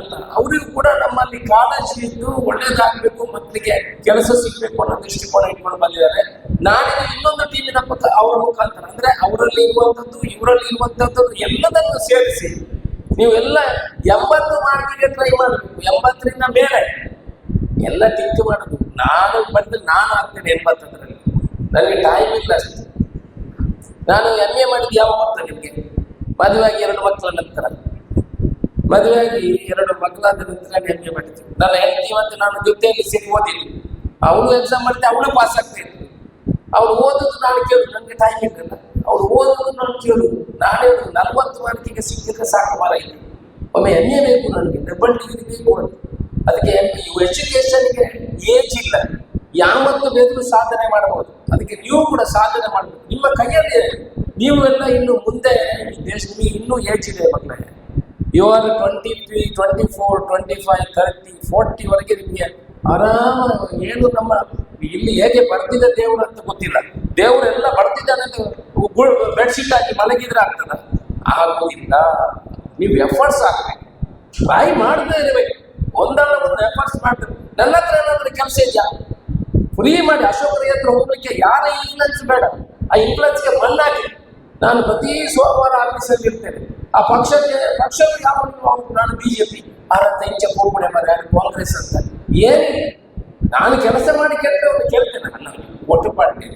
ಅಲ್ಲ, ಅವರಿಗೂ ಕೂಡ ನಮ್ಮಲ್ಲಿ ಕಾಳಜಿ ಇದ್ದು ಒಳ್ಳೇದಾಗಬೇಕು, ಮಕ್ಕಳಿಗೆ ಕೆಲಸ ಸಿಗ್ಬೇಕು ಅನ್ನೋ ದೃಷ್ಟಿಕೋನ ಇಟ್ಕೊಂಡು ಬಂದಿದ್ದಾರೆ. ನಾಳೆ ಇನ್ನೊಂದು ಟೀಮಿನ ಅವರ ಮುಖಾಂತರ ಅಂದ್ರೆ ಅವರಲ್ಲಿ ಇರುವಂತದ್ದು ಇವರಲ್ಲಿ ಇರುವಂತದ್ದು ಎಲ್ಲದನ್ನು ಸೇರಿಸಿ ನೀವೆಲ್ಲ 80 ಮಾರ್ಕಿಗೆ ಟ್ರೈ ಮಾಡಬೇಕು. 80ರಿಂದ ಮೇಲೆ ಎಲ್ಲ ಟಿಕ್ ಮಾಡುದು. ನಾನು ಬಂದ್ರೆ ನಾನು ಆಗ್ತೇನೆ 80ರಲ್ಲಿ, ನನಗೆ ಟೈಮ್ ಇಲ್ಲ ಅಷ್ಟೇ. ನಾನು MA ಮಾಡಿದ್ದು ಯಾವ ಮಕ್ಕಳು ನಿಮಗೆ? ಮದುವೆಯಾಗಿ 2 ಮಕ್ಕಳ ನಂತರ, ಮದುವೆಯಾಗಿ 2 ಮಕ್ಕಳಾದ ನಂತರ MA ಮಾಡಿದ್ದೆ. ನನ್ನ ಹೆಂಡತಿ ಮತ್ತು ನಾನು ಜೊತೆಯಲ್ಲಿ ಸೇರಿ ಓದಿದ್ವಿ. ಅವಳು ಎಕ್ಸಾಮ್ ಮಾಡಿದೆ, ಅವಳು ಪಾಸ್ ಆಗ್ತಾ ಇದ್ವಿ. ಅವ್ರು ಓದೋದು ನಾನು ಕೇಳುದು, ನನಗೆ ಟೈಮ್ ಇರಲಿಲ್ಲ. ಅವ್ರು ಓದೋದು ನಾನು ಕೇಳುದು. ನಾನು 40 ಮಾರ್ಕಿಗೆ ಸಿಕ್ಕಿದ್ರೆ ಸಾಕು ಮಾರ ಇಲ್ಲ. ಒಮ್ಮೆ MA ಬೇಕು ನನಗೆ, ಡಬಲ್ ಡಿಗ್ರಿ ಬೇಕು ಅಂತ. ಅದಕ್ಕೆ ಎಜುಕೇಶನ್ಗೆ ಏಜ್ ಇಲ್ಲ, ಯಾವತ್ತು ಬೇಕಾದ್ರೂ ಸಾಧನೆ ಮಾಡಬಹುದು. ಅದಕ್ಕೆ ನೀವು ಕೂಡ ಸಾಧನೆ ಮಾಡಬೇಕು, ನಿಮ್ಮ ಕೈಯಲ್ಲಿ. ನೀವು ಎಲ್ಲ ಇನ್ನು ಮುಂದೆ ಈ ದೇಶದಲ್ಲಿ ಇನ್ನೂ ಏಜ್ ಇದೆ ಮಕ್ಕಳೇ. ಯು ಆರ್ 23, 24, 25, 30, 40 ವರೆಗೆ ನಿಮಗೆ ಆರಾಮ. ಏನು ನಮ್ಮ ಇಲ್ಲಿ ಹೇಗೆ ಬರ್ತಿದ್ದ ದೇವರು ಅಂತ ಗೊತ್ತಿಲ್ಲ. ದೇವರೆಲ್ಲ ಬರ್ತಿದ್ದಾನೆ ಬೆಡ್ಶೀಟ್ ಹಾಕಿ ಮಲಗಿದ್ರೆ ಆಗ್ತದ? ಆಗುದಿಲ್ಲ. ನೀವು ಎಫರ್ಟ್ಸ್ ಹಾಕ್ಬೇಕು, ಟ್ರೈ ಮಾಡದೇ ಇರಬೇಕು. ಒಂದಲ್ಲ ಒಂದು ಎಫರ್ಟ್ಸ್ ಮಾಡ್ಬೇಕು. ನನ್ನ ಹತ್ರ ಏನಾದ್ರೂ ಕೆಲಸ ಇದೆಯಾ, ಫ್ರೀ ಮಾಡಿ. ಅಶೋಕರ ಹತ್ರ ಹೋಗ್ಲಿಕ್ಕೆ ಯಾರ ಇನ್ಫ್ಲುಯೆನ್ಸ್ ಬೇಡ. ಆ ಇನ್ಫ್ಲುಯೆನ್ಸ್ಗೆ ಮಣ್ಣಾಗಿ ನಾನು ಪ್ರತಿ ಸೋಮವಾರ ಆಫೀಸಲ್ಲಿ ಇರ್ತೇನೆ. ಆ ಪಕ್ಷವು ಯಾವ ನಾನು BJP ಭಾರತ ಇಂಚ ಹೋಗ್ಬಿಡೆ ಮರ ಕಾಂಗ್ರೆಸ್ ಅಂತ ಏನಿಲ್ಲ. ನಾನು ಕೆಲಸ ಮಾಡಿ ಕೆಟ್ಟವನು ಕೇಳ್ತೇನೆ, ಅಲ್ಲ ಓಟು ಮಾಡ್ತೇನೆ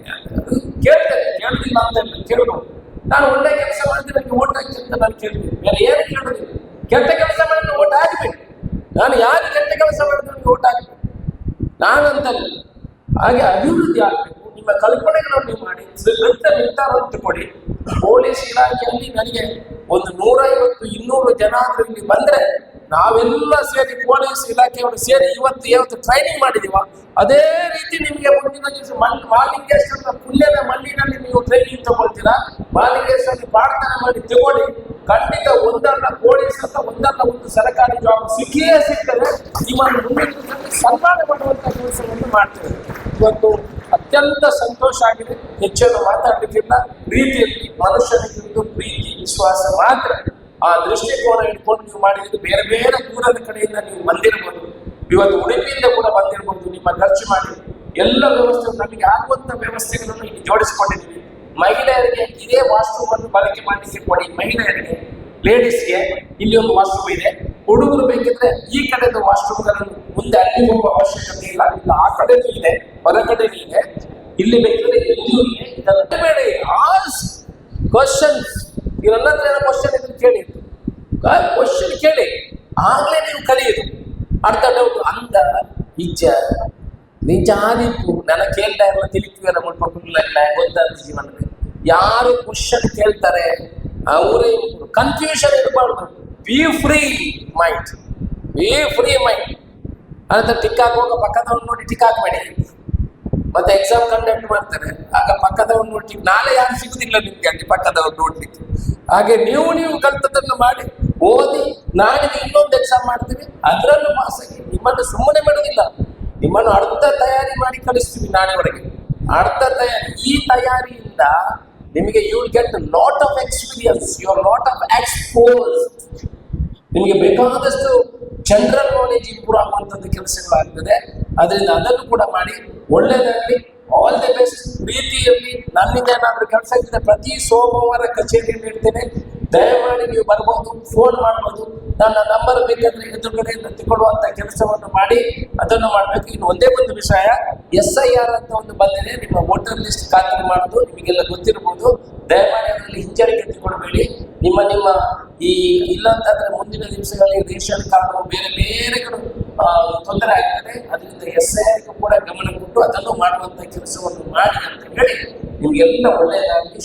ಕೇಳ್ತೇನೆ, ಕೇಳುದಿಲ್ಲ ಅಂತ ಇಲ್ಲ, ಕೇಳ್ಬೋದು. ನಾನು ಒಳ್ಳೆ ಕೆಲಸ ಮಾಡಿದ್ರೆ ನನಗೆ ಓಟ್ ಹಾಕಿ ಅಂತ ನಾನು ಕೇಳ್ತೀನಿ, ಬೇರೆ ಏನು ಕೇಳೋದಿಲ್ಲ. ಕೆಟ್ಟ ಕೆಲಸ ಮಾಡಿದ್ರೆ ಓಟ್ ಹಾಕ್ಬೇಕು. ನಾನು ಯಾರು ಕೆಟ್ಟ ಕೆಲಸ ಮಾಡಿದ್ರೆ ನನಗೆ ಓಟ್ ಹಾಕ್ಬೇಕು ನಾನಂತಲ್ಲ. ಹಾಗೆ ಅಭಿವೃದ್ಧಿ ಆಗ್ಬೇಕು. ನಿಮ್ಮ ಕಲ್ಪನೆಗಳನ್ನು ನೀವು ಮಾಡಿ ನಿರ್ಧಾರವನ್ನು ಕೊಡಿ. ಪೊಲೀಸ್ ಇಲಾಖೆಯಲ್ಲಿ ನನಗೆ ಒಂದು 150-200 ಜನ ಆದ್ರೂ ಇಲ್ಲಿ ಬಂದ್ರೆ ನಾವೆಲ್ಲ ಸೇರಿ ಪೊಲೀಸ್ ಇಲಾಖೆಯವರು ಸೇರಿ ಇವತ್ತು ಟ್ರೈನಿಂಗ್ ಮಾಡಿದೀವ. ಅದೇ ರೀತಿ ನಿಮಗೆ ಮುಂದಿನ ದಿವಸ ಮಾಲಿಂಗೇಶ್ವರ ಪುಣ್ಯದ ಮಣ್ಣಿನಲ್ಲಿ ನೀವು ಟ್ರೈನಿಂಗ್ ತಗೊಳ್ತೀರಾ. ಮಾಲಿಂಗೇಶ್ವರಲ್ಲಿ ಪ್ರಾರ್ಥನೆ ಮಾಡಿ ತಗೊಳ್ಳಿ. ಖಂಡಿತ ಒಂದಲ್ಲ ಪೊಲೀಸ್ ಅಂತ ಒಂದಲ್ಲ ಒಂದು ಸರ್ಕಾರಿ ಜಾಬ್ ಸಿಕ್ಕಿಯೇ ಸಿಗ್ತದೆ. ನಿಮ್ಮನ್ನು ಮುಂದಿನ ದಿವಸದಲ್ಲಿ ಸನ್ಮಾನ ಮಾಡುವಂತ ಕೆಲಸವನ್ನು ಮಾಡ್ತೇವೆ. ಇವತ್ತು ಅತ್ಯಂತ ಸಂತೋಷ ಆಗಿದೆ. ಹೆಚ್ಚನ್ನು ಮಾತಾಡಲಿಕ್ಕಿಲ್ಲ. ಪ್ರೀತಿಯಲ್ಲಿ ಮನುಷ್ಯನಿಗಿಂತ ಪ್ರೀತಿ ವಿಶ್ವಾಸ ಮಾತ್ರ. ಆ ದೃಷ್ಟಿಕೋನ ಇಟ್ಕೊಂಡು ನೀವು ಮಾಡಿದ್ರೆ ಬೇರೆ ಬೇರೆ ದೂರದ ಕಡೆಯಿಂದ ನೀವು ಬಂದಿರಬಹುದು. ಇವತ್ತು ಉಡುಪಿಯಿಂದ ಕೂಡ ಬಂದಿರಬಹುದು. ನಿಮ್ಮ ಖರ್ಚು ಮಾಡಿ ಎಲ್ಲ ವ್ಯವಸ್ಥೆ ನಮಗೆ ಆಗುವಂತ ವ್ಯವಸ್ಥೆಗಳನ್ನು ಇಲ್ಲಿ ಜೋಡಿಸಿಕೊಂಡಿದ್ದೀವಿ. ಮಹಿಳೆಯರಿಗೆ ಇದೇ ವಾಶ್ರೂಮ್ ಅನ್ನು ಬಳಕೆ ಮಾಡಲಿಕ್ಕೆ ಕೊಡಿ. ಮಹಿಳೆಯರಿಗೆ, ಲೇಡೀಸ್ಗೆ ಇಲ್ಲಿ ಒಂದು ವಾಶ್ರೂಮ್ ಇದೆ. ಹುಡುಗರು ಬೇಕಿದ್ರೆ ಈ ಕಡೆದು ವಾಶ್ರೂಮ್ಗಳನ್ನು ಮುಂದೆ ಅಲ್ಲಿ ಹೋಗುವ ಅವಶ್ಯಕತೆ ಇಲ್ಲ. ಇಲ್ಲ ಆ ಕಡೆನೂ ಇದೆ, ಹೊರಗಡೆನೂ ಇದೆ. ಇಲ್ಲಿ ಬೇಕಿದ್ರೆ ಇಲ್ಲಿಯೂ ಇದೆ. ಇದನ್ನು ಬೇಡಿ. ಆಲ್ಸ್ ಕ್ವಶನ್ಸ್, ಇವರೆಲ್ಲ ಹತ್ರ ಕ್ವಶನ್ ಇದ್ರೆ ಕೇಳಿ, ಕ್ವಶನ್ ಕೇಳಿ, ಆಗ್ಲೇ ನೀವು ಕಲಿಯುದು. ಅರ್ಥ ಡೌಟ್ ಅಂದ ಇಜ್ಜ ನಿಜ ಆದಿತ್ತು ನನ್ನ ಕೇಳ್ತಾ ಇರಲ್ಲ ತಿಳಿತೀವಲ್ಲ ಮುಟ್ಪಟ್ಟಿಲ್ಲ ಗೊತ್ತಾದ ಜೀವನದಲ್ಲಿ. ಯಾರು ಕ್ವಶನ್ ಕೇಳ್ತಾರೆ ಅವರೇ ಕನ್ಫ್ಯೂಷನ್ ಇರಬಾರ್ದು. B free mind, B free mind. ಅಂತ ಟಿಕ್ ಹಾಕುವಾಗ ಪಕ್ಕದವ್ರು ನೋಡಿ ಟಿಕ್ ಹಾಕ್ಬೇಡಿ. ಮತ್ತೆ ಎಕ್ಸಾಮ್ ಕಂಡಕ್ಟ್ ಮಾಡ್ತಾರೆ, ಆಗ ಪಕ್ಕದವ್ರು ನೋಡಿ ನಾಳೆ ಯಾರು ಸಿಗುದಿಲ್ಲ ನಿಮ್ಗೆ ಅಲ್ಲಿ ಪಕ್ಕದವ್ರು ನೋಡ್ಲಿಕ್ಕೆ. ಹಾಗೆ ನೀವು ಕಲ್ತದನ್ನು ಮಾಡಿ ಓದಿ. ನಾಳೆ ಇನ್ನೊಂದು ಎಕ್ಸಾಮ್ ಮಾಡ್ತೀವಿ, ಅದರಲ್ಲೂ ಪಾಸ್ ಆಗಿ. ನಿಮ್ಮನ್ನು ಸುಮ್ಮನೆ ಮಾಡೋದಿಲ್ಲ, ನಿಮ್ಮನ್ನು ಅರ್ಧ ತಯಾರಿ ಮಾಡಿ ಕಳಿಸ್ತೀವಿ ನಾಳೆವರೆಗೆ. ಅರ್ಧ ತಯಾರಿ. ಈ ತಯಾರಿಯಿಂದ ನಿಮಗೆ you will get lot of experience, your lot of expose. ನಿಮಗೆ ಬೇಕಾದಷ್ಟು ಜನರಲ್ ನಾಲೆಜ್ ಇಂಪ್ರೂವ್ ಆಗುವಂಥದ್ದು ಕೆಲಸಗಳಾಗ್ತದೆ. ಅದರಿಂದ ಅದನ್ನು ಕೂಡ ಮಾಡಿ. ಒಳ್ಳೆಯದಾಗಲಿ. All the best. ಪ್ರೀತಿಯಲ್ಲಿ ನನ್ನಿಂದ ಏನಾದರೂ ಕೆಲಸ ಇದ್ದರೆ ಪ್ರತಿ ಸೋಮವಾರ ಕಚೇರಿಯಲ್ಲಿ ಇರ್ತೇನೆ. ದಯಮಾಡಿ ನೀವು ಬರ್ಬೋದು, ಫೋನ್ ಮಾಡ್ಬೋದು. ನನ್ನ ನಂಬರ್ ಬೇಕಾದ್ರೆ ಎದುರುಗಡೆಯಿಂದ ತಗೊಳ್ಳುವಂತ ಕೆಲಸವನ್ನು ಮಾಡಿ ಅದನ್ನು ಮಾಡಬೇಕು. ಇನ್ನು ಒಂದೇ ಒಂದು ವಿಷಯ, SIR ಅಂತ ಒಂದು ಬಂದಿದೆ. ನಿಮ್ಮ ವೋಟರ್ ಲಿಸ್ಟ್ ಖಾತರಿ ಮಾಡೋದು ನಿಮಗೆಲ್ಲ ಗೊತ್ತಿರಬಹುದು. ದಯಮಾಡಿ ಅದರಲ್ಲಿ ಹಿಂಜರಿಕೆ ತಗೊಳ್ಬೇಡಿ. ನಿಮ್ಮ ಈ ಇಲ್ಲಂತಾದ್ರೆ ಮುಂದಿನ ದಿವಸಗಳಲ್ಲಿ ರೇಷನ್ ಕಾರ್ಡು ಬೇರೆ ಬೇರೆಗಳು ತೊಂದರೆ ಆಗ್ತದೆ. ಅದರಿಂದ SIR ಕೂಡ ಗಮನ ಕೊಟ್ಟು ಅದನ್ನು ಮಾಡುವಂತ ಕೆಲಸವನ್ನು ಮಾಡಿ ಅಂತ ಹೇಳಿ ನಿಮ್ಗೆಲ್ಲ ಒಳ್ಳೆಯದಾಗಲಿ.